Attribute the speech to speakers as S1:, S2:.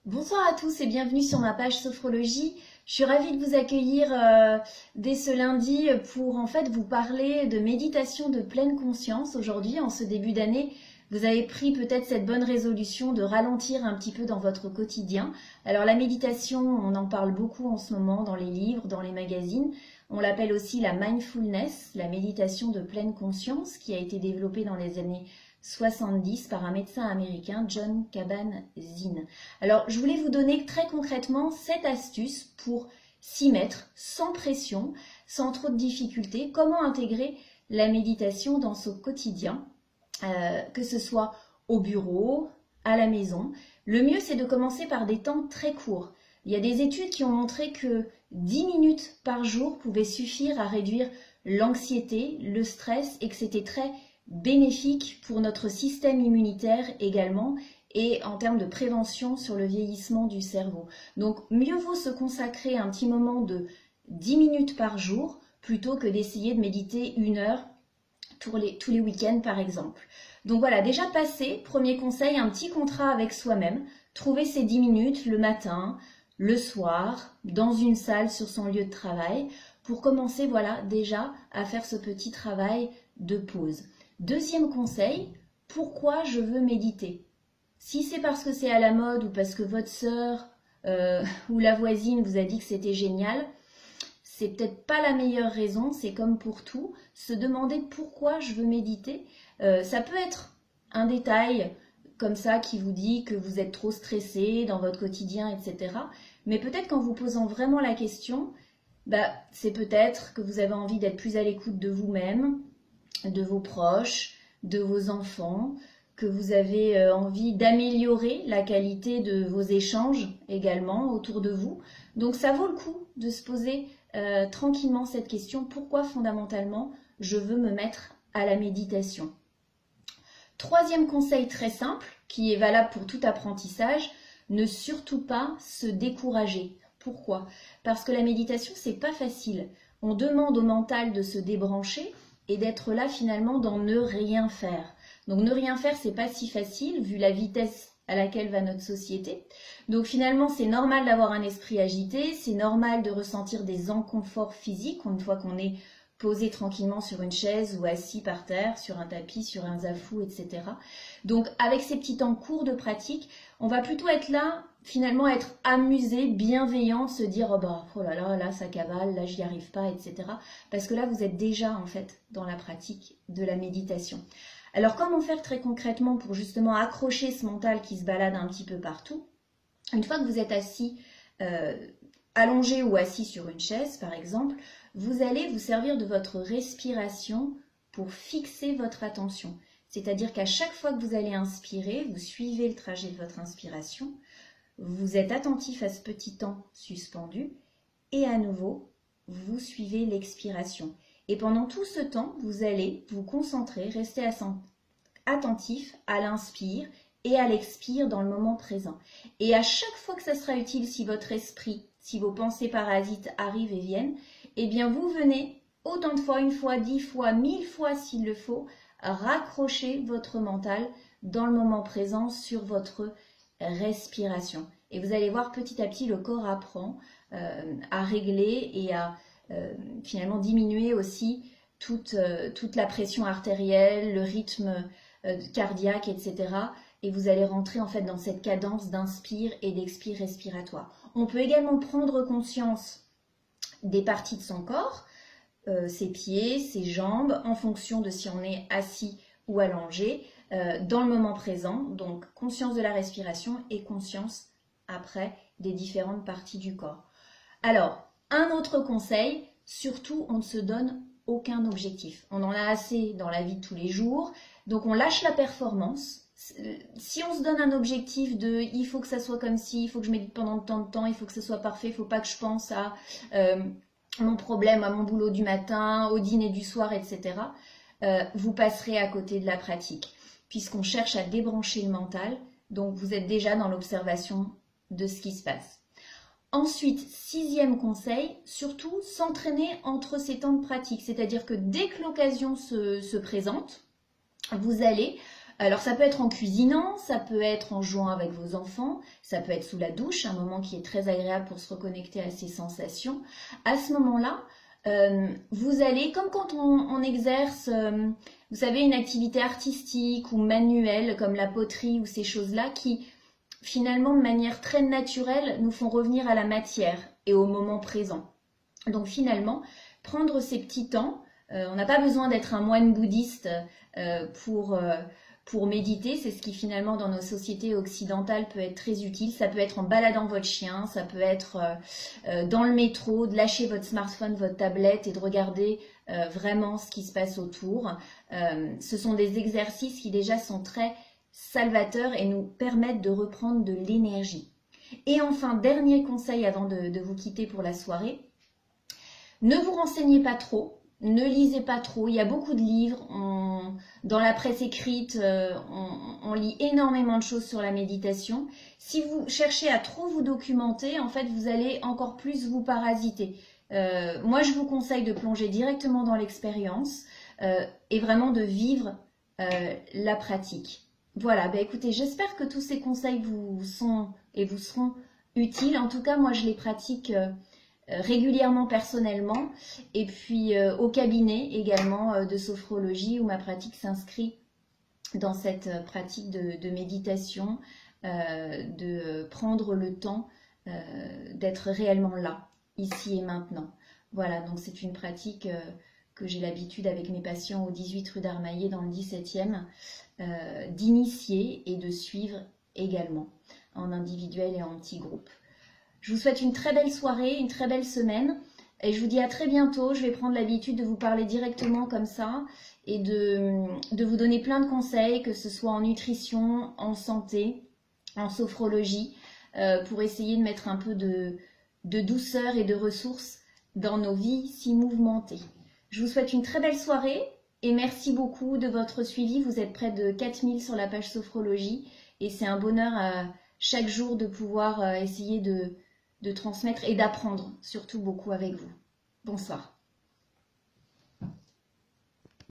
S1: Bonsoir à tous et bienvenue sur ma page Sophrologie. Je suis ravie de vous accueillir dès ce lundi pour vous parler de méditation de pleine conscience. Aujourd'hui, en ce début d'année, vous avez pris peut-être cette bonne résolution de ralentir un petit peu dans votre quotidien. Alors la méditation, on en parle beaucoup en ce moment dans les livres, dans les magazines. On l'appelle aussi la mindfulness, la méditation de pleine conscience qui a été développée dans les années 70 par un médecin américain, Jon Kabat-Zinn. Alors, je voulais vous donner très concrètement 7 astuces pour s'y mettre sans pression, sans trop de difficultés. Comment intégrer la méditation dans son quotidien, que ce soit au bureau, à la maison. Le mieux, c'est de commencer par des temps très courts. Il y a des études qui ont montré que 10 minutes par jour pouvaient suffire à réduire l'anxiété, le stress et que c'était très bénéfique pour notre système immunitaire également et en termes de prévention sur le vieillissement du cerveau. Donc mieux vaut se consacrer un petit moment de 10 minutes par jour plutôt que d'essayer de méditer 1 heure tous les week-ends par exemple. Donc voilà, déjà passé, premier conseil, un petit contrat avec soi-même, trouver ces 10 minutes le matin, le soir, dans une salle sur son lieu de travail pour commencer voilà déjà à faire ce petit travail de pause. Deuxième conseil, pourquoi je veux méditer? Si c'est parce que c'est à la mode ou parce que votre sœur ou la voisine vous a dit que c'était génial, c'est peut-être pas la meilleure raison, c'est comme pour tout, se demander pourquoi je veux méditer. Ça peut être un détail comme ça qui vous dit que vous êtes trop stressé dans votre quotidien, etc. Mais peut-être qu'en vous posant vraiment la question, c'est peut-être que vous avez envie d'être plus à l'écoute de vous-même, de vos proches, de vos enfants, que vous avez envie d'améliorer la qualité de vos échanges également autour de vous. Donc ça vaut le coup de se poser tranquillement cette question, pourquoi fondamentalement je veux me mettre à la méditation? Troisième conseil très simple, qui est valable pour tout apprentissage, ne surtout pas se décourager. Pourquoi? Parce que la méditation, c'est pas facile. On demande au mental de se débrancher et d'être là finalement dans ne rien faire. Donc ne rien faire, c'est pas si facile vu la vitesse à laquelle va notre société. Donc finalement, c'est normal d'avoir un esprit agité, c'est normal de ressentir des inconforts physiques une fois qu'on est posé tranquillement sur une chaise ou assis par terre, sur un tapis, sur un zafou, etc. Donc avec ces petits temps courts de pratique, on va plutôt être là, finalement être amusé, bienveillant, se dire oh là ça cavale, là j'y arrive pas, etc. Parce que là vous êtes déjà en fait dans la pratique de la méditation. Alors comment faire très concrètement pour justement accrocher ce mental qui se balade un petit peu partout? Une fois que vous êtes assis, allongé ou assis sur une chaise par exemple, vous allez vous servir de votre respiration pour fixer votre attention. C'est-à-dire qu'à chaque fois que vous allez inspirer, vous suivez le trajet de votre inspiration, vous êtes attentif à ce petit temps suspendu et à nouveau, vous suivez l'expiration. Et pendant tout ce temps, vous allez vous concentrer, rester attentif à l'inspire et à l'expire dans le moment présent. Et à chaque fois que ça sera utile, si votre esprit, si vos pensées parasites arrivent et viennent, eh bien vous venez autant de fois, 1 fois, 10 fois, 1000 fois s'il le faut, raccrocher votre mental dans le moment présent sur votre respiration. Et vous allez voir petit à petit le corps apprend à régler et à finalement diminuer aussi toute la pression artérielle, le rythme cardiaque, etc. Et vous allez rentrer en fait dans cette cadence d'inspire et d'expire respiratoire. On peut également prendre conscience des parties de son corps, ses pieds, ses jambes, en fonction de si on est assis ou allongé, dans le moment présent. Donc conscience de la respiration et conscience après des différentes parties du corps. Alors, un autre conseil, surtout on ne se donne aucun objectif. On en a assez dans la vie de tous les jours, donc on lâche la performance. Si on se donne un objectif de il faut que ça soit comme ci, il faut que je médite pendant tant de temps, il faut que ça soit parfait, il ne faut pas que je pense à mon problème, à mon boulot du matin, au dîner du soir, etc. Vous passerez à côté de la pratique, puisqu'on cherche à débrancher le mental, donc vous êtes déjà dans l'observation de ce qui se passe. Ensuite, 6e conseil, surtout s'entraîner entre ces temps de pratique, c'est-à-dire que dès que l'occasion se présente, vous allez Alors ça peut être en cuisinant, ça peut être en jouant avec vos enfants, ça peut être sous la douche, un moment qui est très agréable pour se reconnecter à ses sensations. À ce moment-là, vous allez, comme quand on exerce, vous savez, une activité artistique ou manuelle comme la poterie ou ces choses-là qui finalement de manière très naturelle nous font revenir à la matière et au moment présent. Donc finalement, prendre ces petits temps, on n'a pas besoin d'être un moine bouddhiste pour méditer, c'est ce qui finalement dans nos sociétés occidentales peut être très utile. Ça peut être en baladant votre chien, ça peut être dans le métro, de lâcher votre smartphone, votre tablette et de regarder vraiment ce qui se passe autour. Ce sont des exercices qui déjà sont très salvateurs et nous permettent de reprendre de l'énergie. Et enfin, dernier conseil avant de vous quitter pour la soirée, ne vous renseignez pas trop. Ne lisez pas trop, il y a beaucoup de livres, dans la presse écrite, on lit énormément de choses sur la méditation. Si vous cherchez à trop vous documenter, en fait, vous allez encore plus vous parasiter. Moi, je vous conseille de plonger directement dans l'expérience et vraiment de vivre la pratique. Voilà, bah écoutez, j'espère que tous ces conseils vous sont et vous seront utiles. En tout cas, moi, je les pratique régulièrement personnellement et puis au cabinet également de sophrologie où ma pratique s'inscrit dans cette pratique de méditation, de prendre le temps d'être réellement là, ici et maintenant. Voilà, donc c'est une pratique que j'ai l'habitude avec mes patients au 18 rue d'Armaillé dans le 17e d'initier et de suivre également en individuel et en petits groupes. Je vous souhaite une très belle soirée, une très belle semaine et je vous dis à très bientôt. Je vais prendre l'habitude de vous parler directement comme ça et de vous donner plein de conseils, que ce soit en nutrition, en santé, en sophrologie, pour essayer de mettre un peu de douceur et de ressources dans nos vies si mouvementées. Je vous souhaite une très belle soirée et merci beaucoup de votre suivi. Vous êtes près de 4000 sur la page sophrologie et c'est un bonheur chaque jour de pouvoir essayer de transmettre et d'apprendre surtout beaucoup avec vous. Bonsoir.